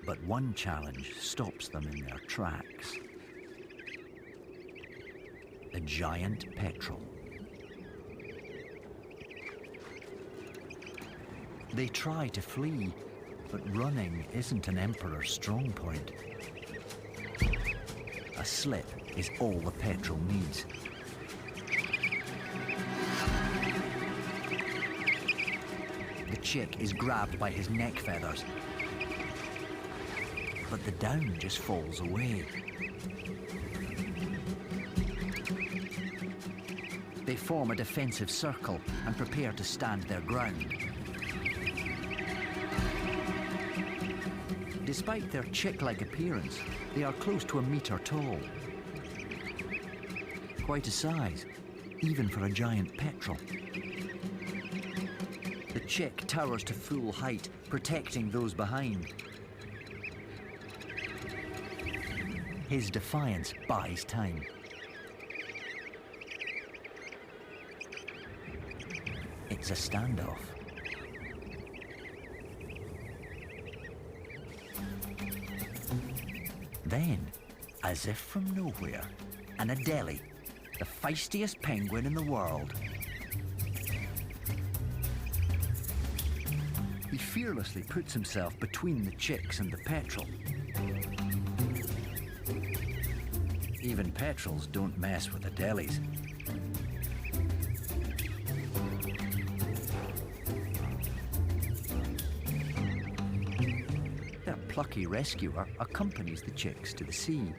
But one challenge stops them in their tracks. A giant petrel. They try to flee, but running isn't an emperor's strong point. A slip is all the petrel needs. The chick is grabbed by his neck feathers, but the down just falls away. They form a defensive circle and prepare to stand their ground. Despite their chick-like appearance, they are close to 1 meter tall. Quite a size, even for a giant petrel. The chick towers to full height, protecting those behind. His defiance buys time. It's a standoff. Then, as if from nowhere, an Adelie, the feistiest penguin in the world. He fearlessly puts himself between the chicks and the petrel. Even petrels don't mess with Adelies. Their plucky rescuer accompanies the chicks to the sea.